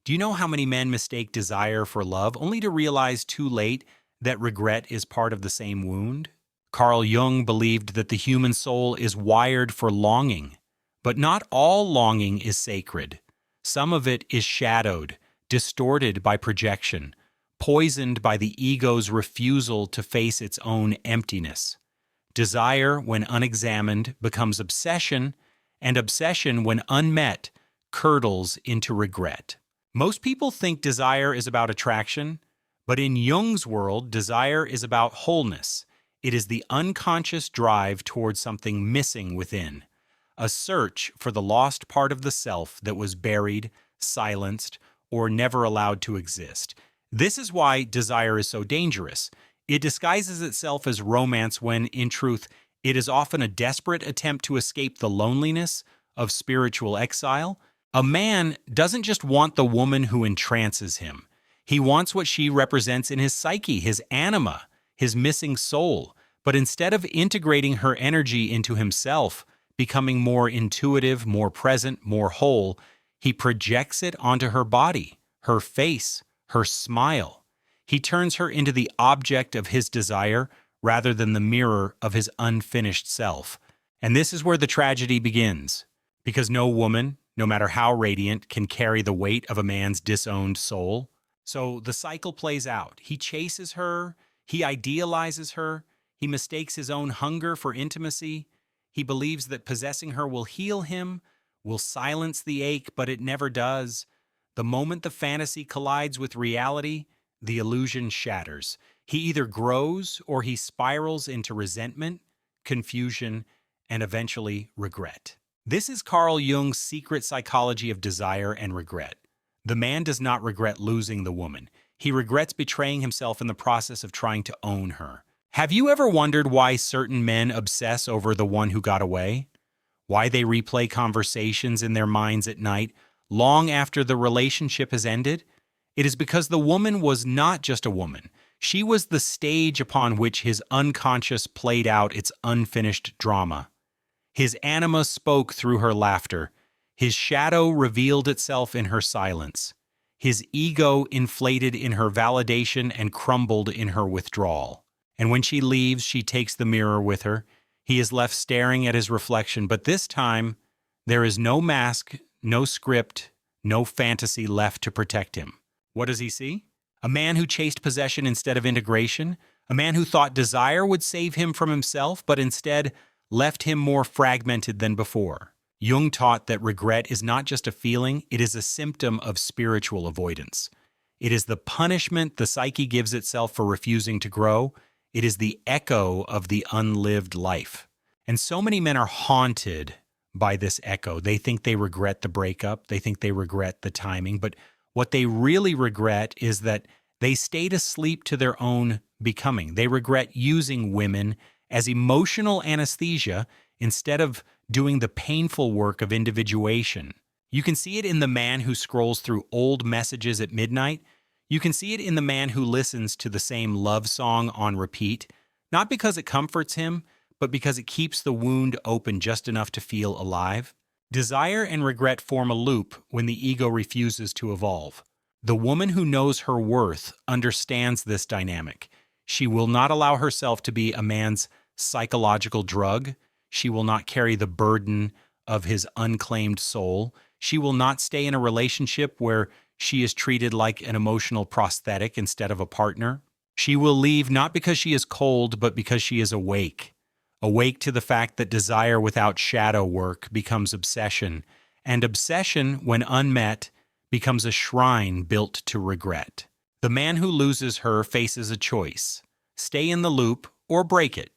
Do you know how many men mistake desire for love only to realize too late that regret is part of the same wound? Carl Jung believed that the human soul is wired for longing, but not all longing is sacred. Some of it is shadowed, distorted by projection, poisoned by the ego's refusal to face its own emptiness. Desire, when unexamined, becomes obsession, and obsession, when unmet, curdles into regret. Most people think desire is about attraction, but in Jung's world, desire is about wholeness. It is the unconscious drive towards something missing within, a search for the lost part of the self that was buried, silenced, or never allowed to exist. This is why desire is so dangerous. It disguises itself as romance when, in truth, it is often a desperate attempt to escape the loneliness of spiritual exile. A man doesn't just want the woman who entrances him. He wants what she represents in his psyche, his anima, his missing soul. But instead of integrating her energy into himself, becoming more intuitive, more present, more whole, he projects it onto her body, her face, her smile. He turns her into the object of his desire rather than the mirror of his unfinished self. And this is where the tragedy begins, because no woman, no matter how radiant, can carry the weight of a man's disowned soul. So the cycle plays out. He chases her, he idealizes her, he mistakes his own hunger for intimacy. He believes that possessing her will heal him, will silence the ache, but it never does. The moment the fantasy collides with reality, the illusion shatters. He either grows or he spirals into resentment, confusion, and eventually regret. This is Carl Jung's secret psychology of desire and regret. The man does not regret losing the woman. He regrets betraying himself in the process of trying to own her. Have you ever wondered why certain men obsess over the one who got away? Why they replay conversations in their minds at night, long after the relationship has ended? It is because the woman was not just a woman. She was the stage upon which his unconscious played out its unfinished drama. His anima spoke through her laughter. His shadow revealed itself in her silence. His ego inflated in her validation and crumbled in her withdrawal. And when she leaves, she takes the mirror with her. He is left staring at his reflection, but this time, there is no mask, no script, no fantasy left to protect him. What does he see? A man who chased possession instead of integration, a man who thought desire would save him from himself, but instead left him more fragmented than before. Jung taught that regret is not just a feeling, it is a symptom of spiritual avoidance. It is the punishment the psyche gives itself for refusing to grow. It is the echo of the unlived life. And so many men are haunted by this echo. They think they regret the breakup. They think they regret the timing. But what they really regret is that they stayed asleep to their own becoming. They regret using women as emotional anesthesia instead of doing the painful work of individuation. You can see it in the man who scrolls through old messages at midnight. You can see it in the man who listens to the same love song on repeat, not because it comforts him, but because it keeps the wound open just enough to feel alive. Desire and regret form a loop when the ego refuses to evolve. The woman who knows her worth understands this dynamic. She will not allow herself to be a man's psychological drug. She will not carry the burden of his unclaimed soul. She will not stay in a relationship where she is treated like an emotional prosthetic instead of a partner. She will leave not because she is cold, but because she is awake. Awake to the fact that desire without shadow work becomes obsession, and obsession, when unmet, becomes a shrine built to regret. The man who loses her faces a choice: stay in the loop or break it.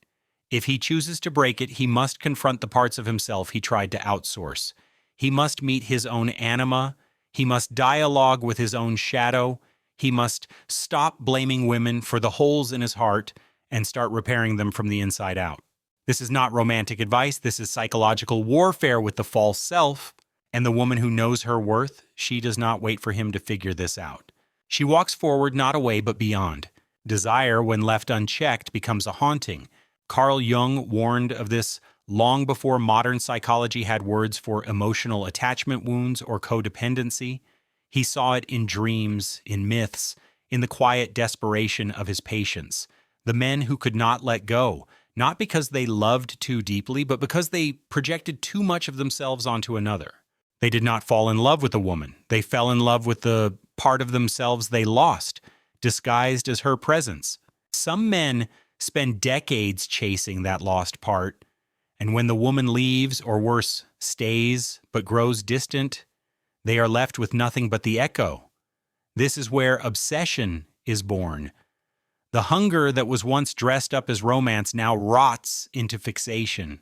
If he chooses to break it, he must confront the parts of himself he tried to outsource. He must meet his own anima. He must dialogue with his own shadow. He must stop blaming women for the holes in his heart and start repairing them from the inside out. This is not romantic advice. This is psychological warfare with the false self. And the woman who knows her worth, she does not wait for him to figure this out. She walks forward, not away, but beyond. Desire, when left unchecked, becomes a haunting. Carl Jung warned of this long before modern psychology had words for emotional attachment wounds or codependency. He saw it in dreams, in myths, in the quiet desperation of his patients, the men who could not let go, not because they loved too deeply, but because they projected too much of themselves onto another. They did not fall in love with a woman. They fell in love with the part of themselves they lost, disguised as her presence. Some men spend decades chasing that lost part, and when the woman leaves, or worse, stays, but grows distant, they are left with nothing but the echo. This is where obsession is born. The hunger that was once dressed up as romance now rots into fixation.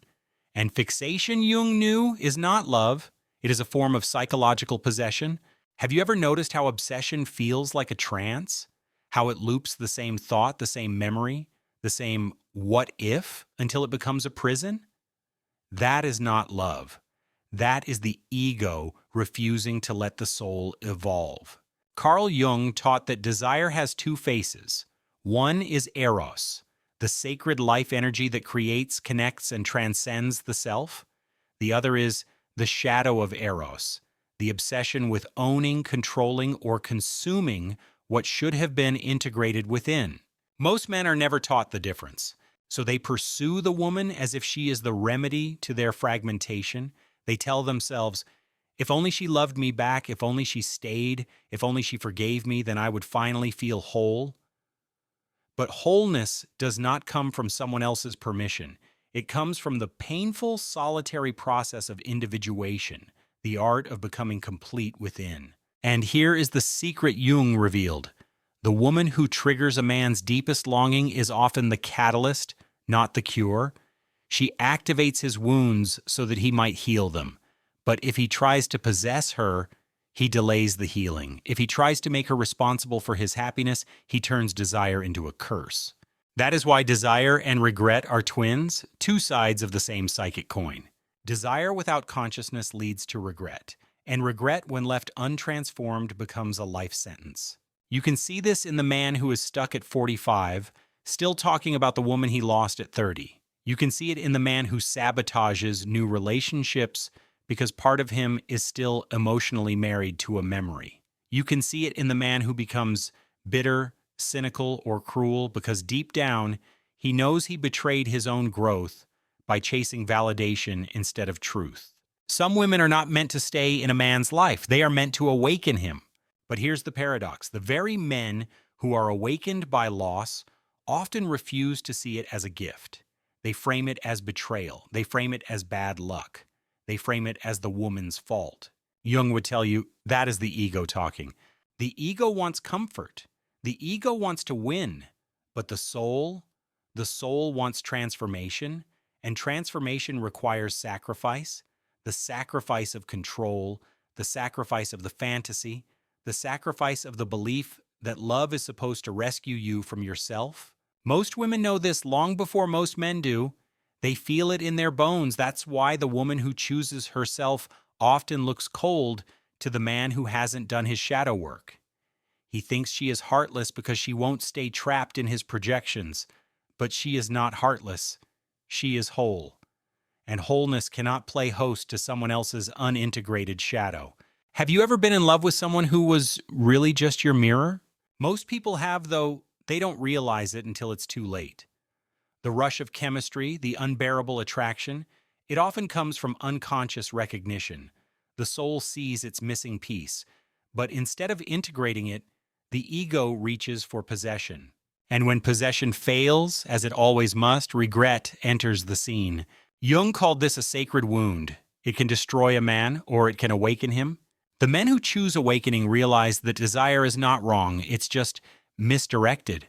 And fixation, Jung knew, is not love. It is a form of psychological possession. Have you ever noticed how obsession feels like a trance? How it loops the same thought, the same memory, the same what if until it becomes a prison? That is not love. That is the ego refusing to let the soul evolve. Carl Jung taught that desire has two faces. One is eros, the sacred life energy that creates, connects, and transcends the self. The other is the shadow of eros, the obsession with owning, controlling, or consuming what should have been integrated within. Most men are never taught the difference, so they pursue the woman as if she is the remedy to their fragmentation. They tell themselves, if only she loved me back, if only she stayed, if only she forgave me, then I would finally feel whole. But wholeness does not come from someone else's permission. It comes from the painful, solitary process of individuation, the art of becoming complete within. And here is the secret Jung revealed. The woman who triggers a man's deepest longing is often the catalyst, not the cure. She activates his wounds so that he might heal them. But if he tries to possess her, he delays the healing. If he tries to make her responsible for his happiness, he turns desire into a curse. That is why desire and regret are twins, two sides of the same psychic coin. Desire without consciousness leads to regret, and regret, when left untransformed, becomes a life sentence. You can see this in the man who is stuck at 45, still talking about the woman he lost at 30. You can see it in the man who sabotages new relationships because part of him is still emotionally married to a memory. You can see it in the man who becomes bitter, cynical, or cruel because deep down, he knows he betrayed his own growth by chasing validation instead of truth. Some women are not meant to stay in a man's life. They are meant to awaken him. But here's the paradox. The very men who are awakened by loss often refuse to see it as a gift. They frame it as betrayal. They frame it as bad luck. They frame it as the woman's fault. Jung would tell you that is the ego talking. The ego wants comfort. The ego wants to win. But the soul wants transformation, and transformation requires sacrifice, the sacrifice of control, the sacrifice of the fantasy, the sacrifice of the belief that love is supposed to rescue you from yourself. Most women know this long before most men do. They feel it in their bones. That's why the woman who chooses herself often looks cold to the man who hasn't done his shadow work. He thinks she is heartless because she won't stay trapped in his projections. But she is not heartless. She is whole. And wholeness cannot play host to someone else's unintegrated shadow. Have you ever been in love with someone who was really just your mirror? Most people have, though they don't realize it until it's too late. The rush of chemistry, the unbearable attraction, it often comes from unconscious recognition. The soul sees its missing piece, but instead of integrating it, the ego reaches for possession. And when possession fails, as it always must, regret enters the scene. Jung called this a sacred wound. It can destroy a man, or it can awaken him. The men who choose awakening realize that desire is not wrong, it's just misdirected.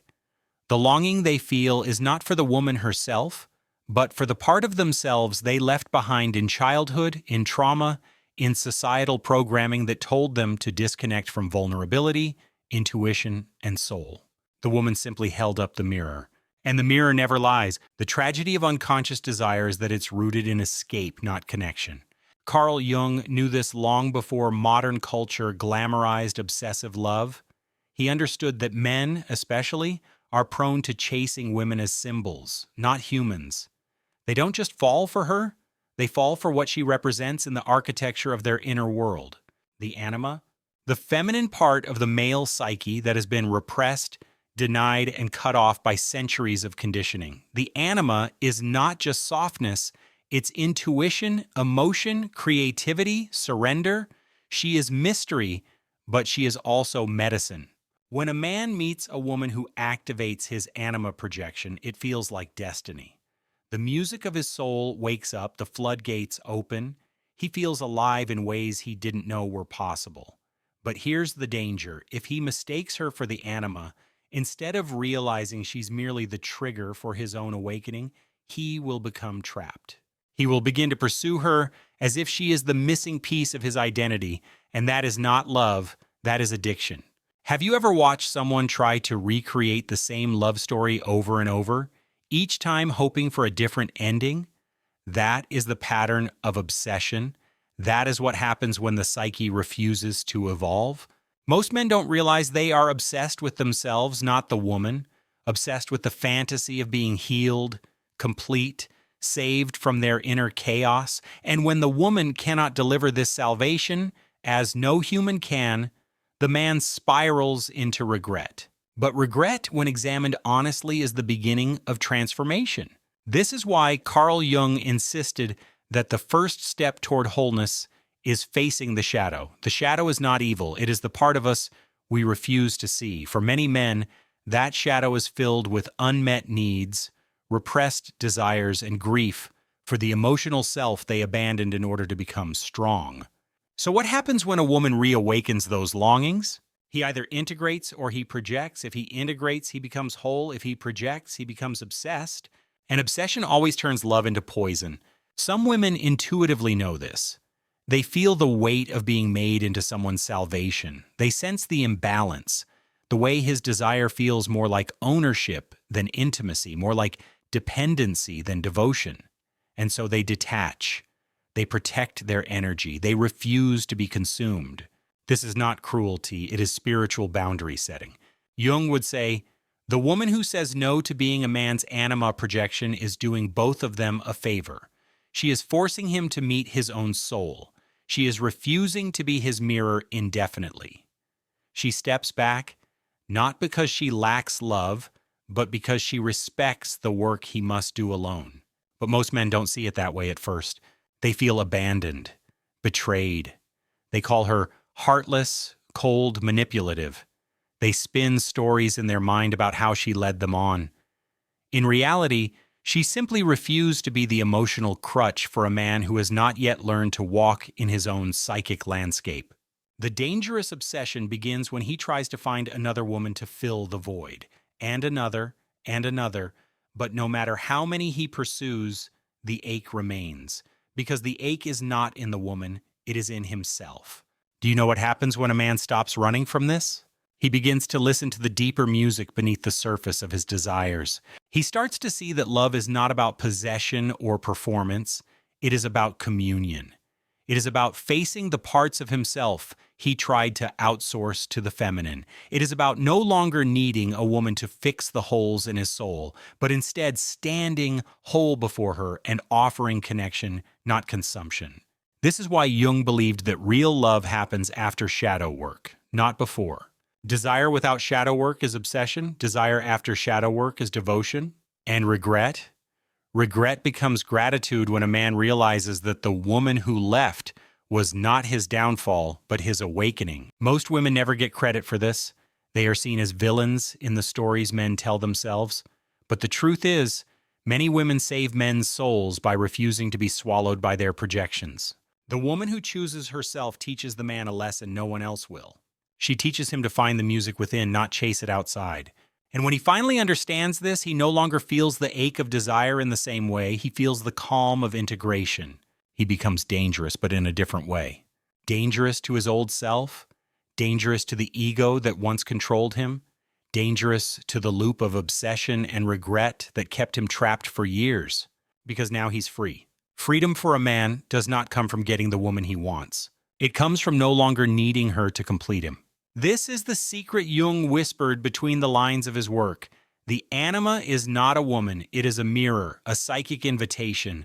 The longing they feel is not for the woman herself, but for the part of themselves they left behind in childhood, in trauma, in societal programming that told them to disconnect from vulnerability, intuition, and soul. The woman simply held up the mirror. And the mirror never lies. The tragedy of unconscious desire is that it's rooted in escape, not connection. Carl Jung knew this long before modern culture glamorized obsessive love. He understood that men, especially, are prone to chasing women as symbols, not humans. They don't just fall for her, they fall for what she represents in the architecture of their inner world. The anima, the feminine part of the male psyche that has been repressed, denied, and cut off by centuries of conditioning. The anima is not just softness, it's intuition, emotion, creativity, surrender. She is mystery, but she is also medicine. When a man meets a woman who activates his anima projection, it feels like destiny. The music of his soul wakes up, the floodgates open. He feels alive in ways he didn't know were possible. But here's the danger. If he mistakes her for the anima, instead of realizing she's merely the trigger for his own awakening, he will become trapped. He will begin to pursue her as if she is the missing piece of his identity, and that is not love, that is addiction. Have you ever watched someone try to recreate the same love story over and over, each time hoping for a different ending? That is the pattern of obsession. That is what happens when the psyche refuses to evolve. Most men don't realize they are obsessed with themselves, not the woman, obsessed with the fantasy of being healed, complete, saved from their inner chaos. And when the woman cannot deliver this salvation, as no human can, the man spirals into regret. But regret, when examined honestly, is the beginning of transformation. This is why Carl Jung insisted that the first step toward wholeness is facing the shadow. The shadow is not evil. It is the part of us we refuse to see. For many men, that shadow is filled with unmet needs, repressed desires, and grief for the emotional self they abandoned in order to become strong. So what happens when a woman reawakens those longings? He either integrates or he projects. If he integrates, he becomes whole. If he projects, he becomes obsessed. And obsession always turns love into poison. Some women intuitively know this. They feel the weight of being made into someone's salvation. They sense the imbalance, the way his desire feels more like ownership than intimacy, more like dependency than devotion. And so they detach. They protect their energy. They refuse to be consumed. This is not cruelty. It is spiritual boundary setting. Jung would say, the woman who says no to being a man's anima projection is doing both of them a favor. She is forcing him to meet his own soul. She is refusing to be his mirror indefinitely. She steps back, not because she lacks love, but because she respects the work he must do alone. But most men don't see it that way at first. They feel abandoned, betrayed. They call her heartless, cold, manipulative. They spin stories in their mind about how she led them on. In reality, she simply refused to be the emotional crutch for a man who has not yet learned to walk in his own psychic landscape. The dangerous obsession begins when he tries to find another woman to fill the void, and another, but no matter how many he pursues, the ache remains, because the ache is not in the woman, it is in himself. Do you know what happens when a man stops running from this? He begins to listen to the deeper music beneath the surface of his desires. He starts to see that love is not about possession or performance. It is about communion. It is about facing the parts of himself he tried to outsource to the feminine. It is about no longer needing a woman to fix the holes in his soul, but instead standing whole before her and offering connection, not consumption. This is why Jung believed that real love happens after shadow work, not before. Desire without shadow work is obsession. Desire after shadow work is devotion. And regret? Regret becomes gratitude when a man realizes that the woman who left was not his downfall, but his awakening. Most women never get credit for this. They are seen as villains in the stories men tell themselves. But the truth is, many women save men's souls by refusing to be swallowed by their projections. The woman who chooses herself teaches the man a lesson no one else will. She teaches him to find the music within, not chase it outside. And when he finally understands this, he no longer feels the ache of desire in the same way. He feels the calm of integration. He becomes dangerous, but in a different way. Dangerous to his old self, dangerous to the ego that once controlled him, dangerous to the loop of obsession and regret that kept him trapped for years, because now he's free. Freedom for a man does not come from getting the woman he wants. It comes from no longer needing her to complete him. This is the secret Jung whispered between the lines of his work. The anima is not a woman, it is a mirror, a psychic invitation.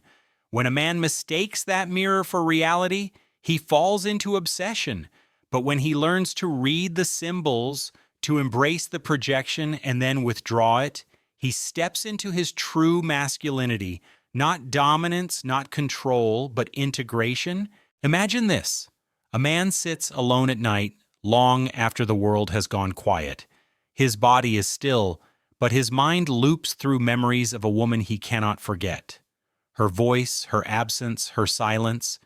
When a man mistakes that mirror for reality, he falls into obsession. But when he learns to read the symbols, to embrace the projection and then withdraw it, he steps into his true masculinity, not dominance, not control, but integration. Imagine this. A man sits alone at night, long after the world has gone quiet. His body is still, but his mind loops through memories of a woman he cannot forget. Her voice, her absence, her silence.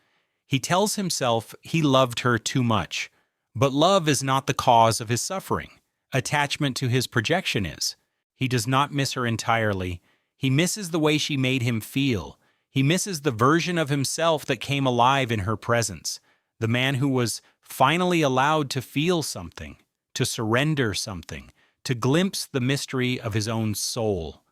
He tells himself he loved her too much. But love is not the cause of his suffering. Attachment to his projection is. He does not miss her entirely. He misses the way she made him feel. He misses the version of himself that came alive in her presence. The man who was finally allowed to feel something, to surrender something, to glimpse the mystery of his own soul,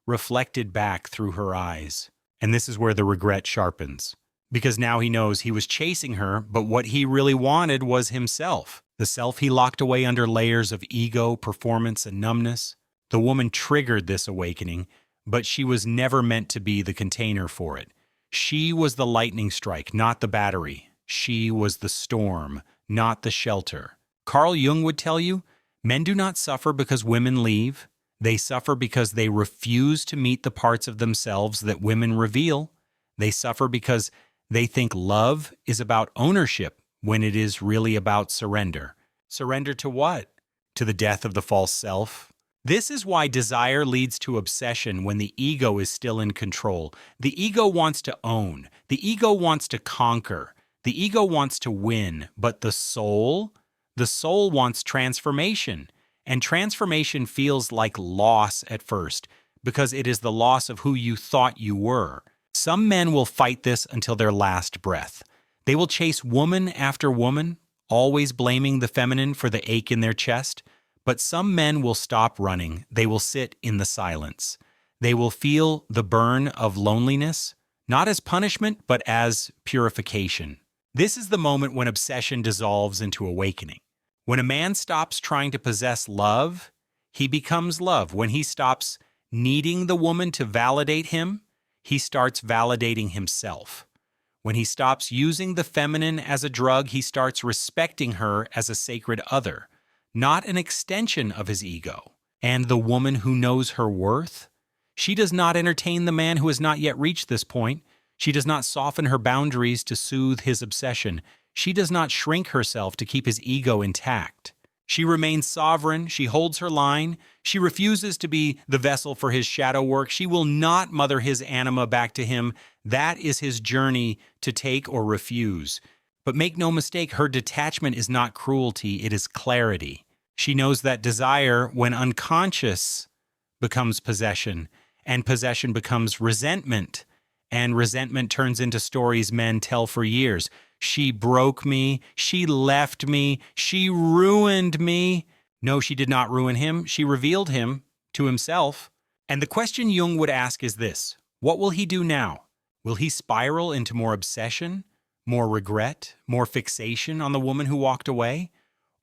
reflected back through her eyes. And this is where the regret sharpens. Because now he knows he was chasing her, but what he really wanted was himself. The self he locked away under layers of ego, performance, and numbness. The woman triggered this awakening, but she was never meant to be the container for it. She was the lightning strike, not the battery. She was the storm, not the shelter. Carl Jung would tell you, men do not suffer because women leave. They suffer because they refuse to meet the parts of themselves that women reveal. They suffer because they think love is about ownership when it is really about surrender. Surrender to what? To the death of the false self? This is why desire leads to obsession when the ego is still in control. The ego wants to own. The ego wants to conquer. The ego wants to win. But the soul wants transformation. And transformation feels like loss at first because it is the loss of who you thought you were. Some men will fight this until their last breath. They will chase woman after woman, always blaming the feminine for the ache in their chest. But some men will stop running. They will sit in the silence. They will feel the burn of loneliness, not as punishment, but as purification. This is the moment when obsession dissolves into awakening. When a man stops trying to possess love, he becomes love. When he stops needing the woman to validate him, he starts validating himself. When he stops using the feminine as a drug, he starts respecting her as a sacred other, not an extension of his ego. And the woman who knows her worth, she does not entertain the man who has not yet reached this point. She does not soften her boundaries to soothe his obsession. She does not shrink herself to keep his ego intact. She remains sovereign. She holds her line. She refuses to be the vessel for his shadow work. She will not mother his anima back to him. That is his journey to take or refuse. But make no mistake, her detachment is not cruelty, it is clarity. She knows that desire, when unconscious, becomes possession, and possession becomes resentment, and resentment turns into stories men tell for years. She broke me, she left me, she ruined me. No, she did not ruin him, she revealed him to himself. And the question Jung would ask is this: what will he do now? Will he spiral into more obsession? More regret, more fixation on the woman who walked away?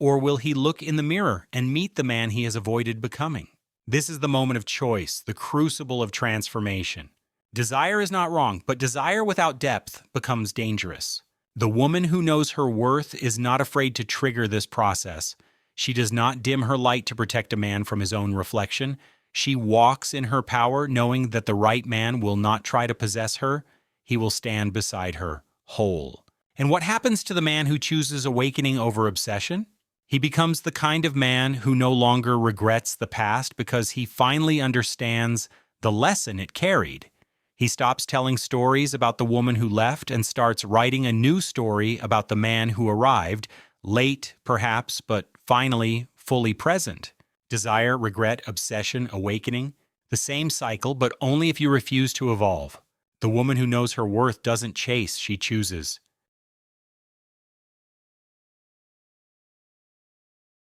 Or will he look in the mirror and meet the man he has avoided becoming? This is the moment of choice, the crucible of transformation. Desire is not wrong, but desire without depth becomes dangerous. The woman who knows her worth is not afraid to trigger this process. She does not dim her light to protect a man from his own reflection. She walks in her power, knowing that the right man will not try to possess her. He will stand beside her, whole. And what happens to the man who chooses awakening over obsession? He becomes the kind of man who no longer regrets the past because he finally understands the lesson it carried. He stops telling stories about the woman who left and starts writing a new story about the man who arrived, late perhaps, but finally fully present. Desire, regret, obsession, awakening. The same cycle, but only if you refuse to evolve. The woman who knows her worth doesn't chase, she chooses.